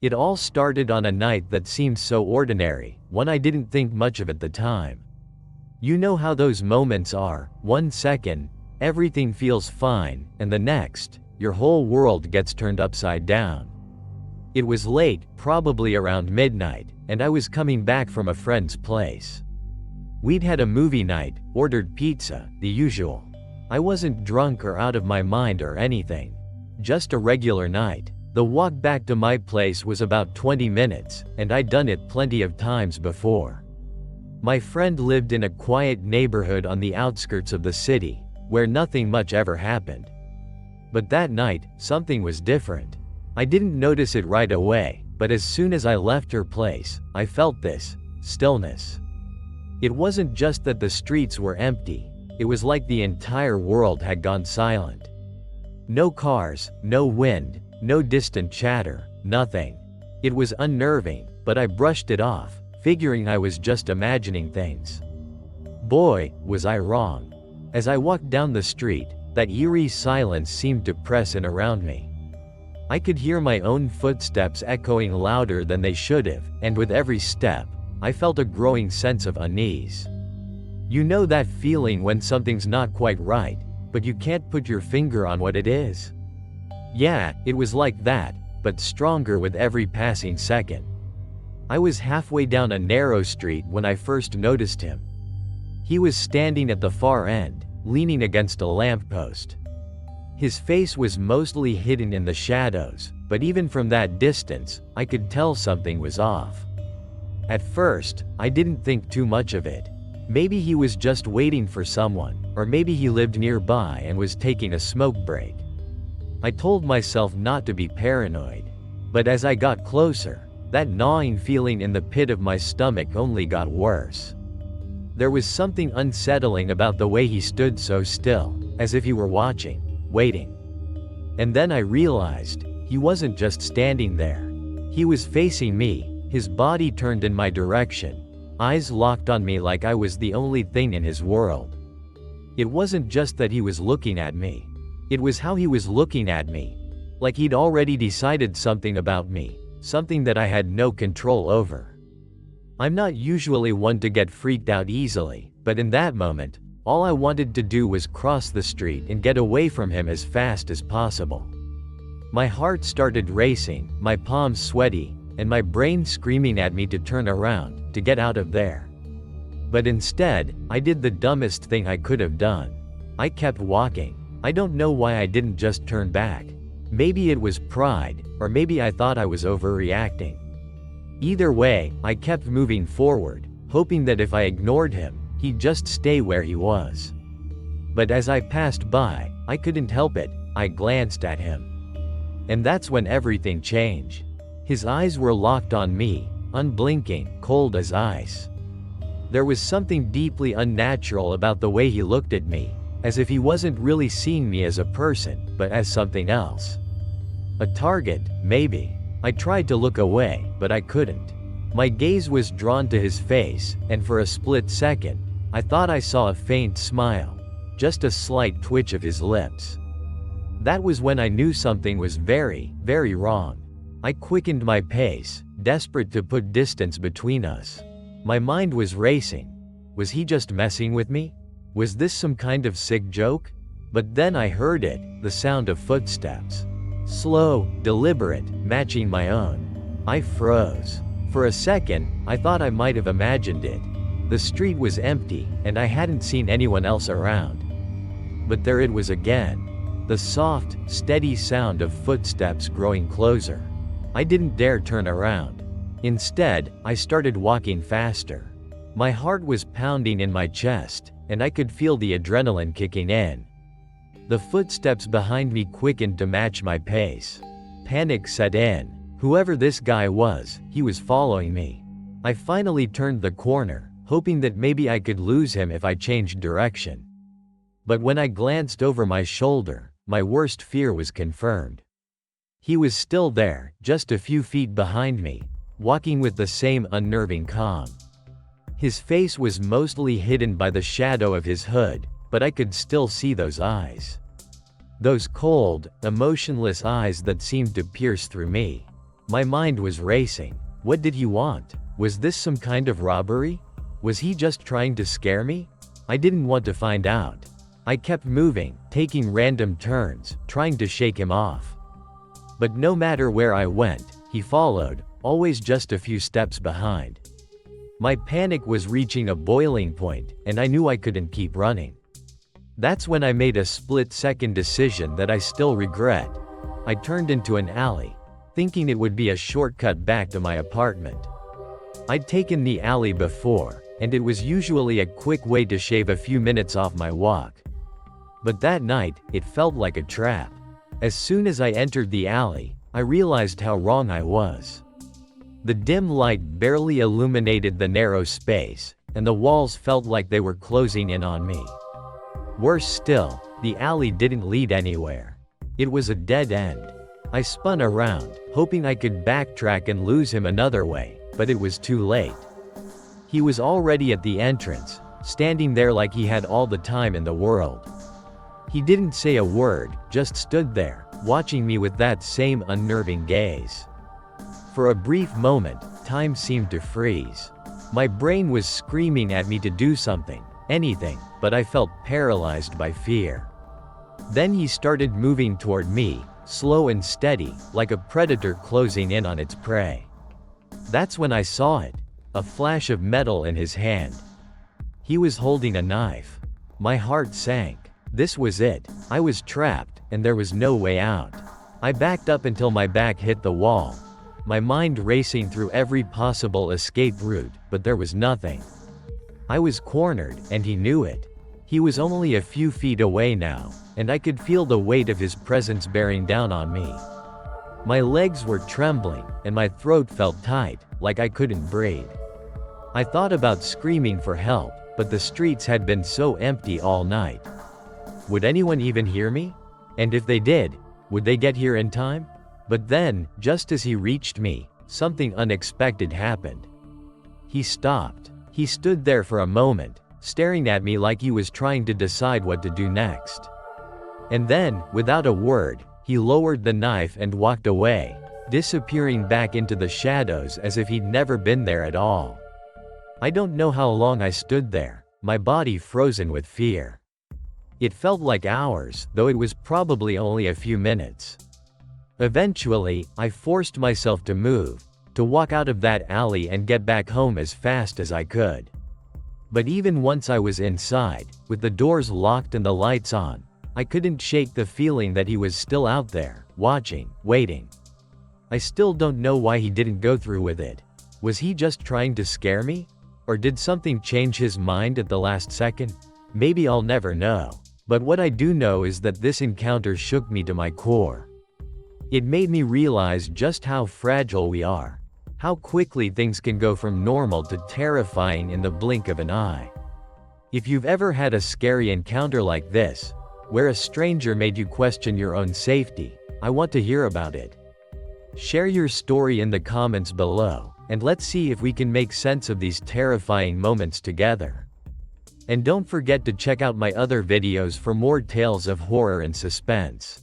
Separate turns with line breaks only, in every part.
It all started on a night that seemed so ordinary, one I didn't think much of at the time. You know how those moments are, 1 second, everything feels fine, and the next, your whole world gets turned upside down. It was late, probably around midnight, and I was coming back from a friend's place. We'd had a movie night, ordered pizza, the usual. I wasn't drunk or out of my mind or anything. Just a regular night. The walk back to my place was about 20 minutes, and I'd done it plenty of times before. My friend lived in a quiet neighborhood on the outskirts of the city, where nothing much ever happened. But that night, something was different. I didn't notice it right away, but as soon as I left her place, I felt this stillness. It wasn't just that the streets were empty, it was like the entire world had gone silent. No cars, no wind, no distant chatter, nothing. It was unnerving, but I brushed it off, figuring I was just imagining things. Boy, was I wrong. As I walked down the street, that eerie silence seemed to press in around me. I could hear my own footsteps echoing louder than they should have, and with every step, I felt a growing sense of unease. You know that feeling when something's not quite right, but you can't put your finger on what it is? Yeah, it was like that, but stronger with every passing second. I was halfway down a narrow street when I first noticed him. He was standing at the far end, leaning against a lamppost. His face was mostly hidden in the shadows, but even from that distance, I could tell something was off. At first, I didn't think too much of it. Maybe he was just waiting for someone, or maybe he lived nearby and was taking a smoke break. I told myself not to be paranoid. But as I got closer, that gnawing feeling in the pit of my stomach only got worse. There was something unsettling about the way he stood so still, as if he were watching, waiting. And then I realized, he wasn't just standing there. He was facing me, his body turned in my direction, eyes locked on me like I was the only thing in his world. It wasn't just that he was looking at me. It was how he was looking at me. Like he'd already decided something about me, something that I had no control over. I'm not usually one to get freaked out easily, but in that moment, all I wanted to do was cross the street and get away from him as fast as possible. My heart started racing, my palms sweaty, and my brain screaming at me to turn around, to get out of there. But instead, I did the dumbest thing I could have done. I kept walking. I don't know why I didn't just turn back. Maybe it was pride, or maybe I thought I was overreacting. Either way, I kept moving forward, hoping that if I ignored him, he'd just stay where he was. But as I passed by, I couldn't help it, I glanced at him. And that's when everything changed. His eyes were locked on me, unblinking, cold as ice. There was something deeply unnatural about the way he looked at me, as if he wasn't really seeing me as a person, but as something else. A target, maybe. I tried to look away, but I couldn't. My gaze was drawn to his face, and for a split second, I thought I saw a faint smile, just a slight twitch of his lips. That was when I knew something was very, very wrong. I quickened my pace, desperate to put distance between us. My mind was racing. Was he just messing with me? Was this some kind of sick joke? But then I heard it, the sound of footsteps. Slow, deliberate, matching my own. I froze. For a second, I thought I might have imagined it. The street was empty, and I hadn't seen anyone else around. But there it was again. The soft, steady sound of footsteps growing closer. I didn't dare turn around. Instead, I started walking faster. My heart was pounding in my chest, and I could feel the adrenaline kicking in. The footsteps behind me quickened to match my pace. Panic set in. Whoever this guy was, he was following me. I finally turned the corner, hoping that maybe I could lose him if I changed direction. But when I glanced over my shoulder, my worst fear was confirmed. He was still there, just a few feet behind me, walking with the same unnerving calm. His face was mostly hidden by the shadow of his hood, but I could still see those eyes. Those cold, emotionless eyes that seemed to pierce through me. My mind was racing. What did he want? Was this some kind of robbery? Was he just trying to scare me? I didn't want to find out. I kept moving, taking random turns, trying to shake him off. But no matter where I went, he followed, always just a few steps behind. My panic was reaching a boiling point, and I knew I couldn't keep running. That's when I made a split-second decision that I still regret. I turned into an alley, thinking it would be a shortcut back to my apartment. I'd taken the alley before, and it was usually a quick way to shave a few minutes off my walk. But that night, it felt like a trap. As soon as I entered the alley, I realized how wrong I was. The dim light barely illuminated the narrow space, and the walls felt like they were closing in on me. Worse still, the alley didn't lead anywhere. It was a dead end. I spun around, hoping I could backtrack and lose him another way, but it was too late. He was already at the entrance, standing there like he had all the time in the world. He didn't say a word, just stood there, watching me with that same unnerving gaze. For a brief moment, time seemed to freeze. My brain was screaming at me to do something, anything, but I felt paralyzed by fear. Then he started moving toward me, slow and steady, like a predator closing in on its prey. That's when I saw it, a flash of metal in his hand. He was holding a knife. My heart sank. This was it. I was trapped, and there was no way out. I backed up until my back hit the wall, my mind racing through every possible escape route, but there was nothing. I was cornered, and he knew it. He was only a few feet away now, and I could feel the weight of his presence bearing down on me. My legs were trembling, and my throat felt tight, like I couldn't breathe. I thought about screaming for help, but the streets had been so empty all night. Would anyone even hear me? And if they did, would they get here in time? But then, just as he reached me, something unexpected happened. He stopped. He stood there for a moment, staring at me like he was trying to decide what to do next. And then, without a word, he lowered the knife and walked away, disappearing back into the shadows as if he'd never been there at all. I don't know how long I stood there, my body frozen with fear. It felt like hours, though it was probably only a few minutes. Eventually, I forced myself to move, to walk out of that alley and get back home as fast as I could. But even once I was inside, with the doors locked and the lights on, I couldn't shake the feeling that he was still out there, watching, waiting. I still don't know why he didn't go through with it. Was he just trying to scare me? Or did something change his mind at the last second? Maybe I'll never know. But what I do know is that this encounter shook me to my core. It made me realize just how fragile we are. How quickly things can go from normal to terrifying in the blink of an eye. If you've ever had a scary encounter like this, where a stranger made you question your own safety, I want to hear about it. Share your story in the comments below, and let's see if we can make sense of these terrifying moments together. And don't forget to check out my other videos for more tales of horror and suspense.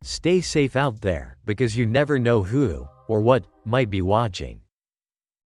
Stay safe out there, because you never know who, or what, might be watching.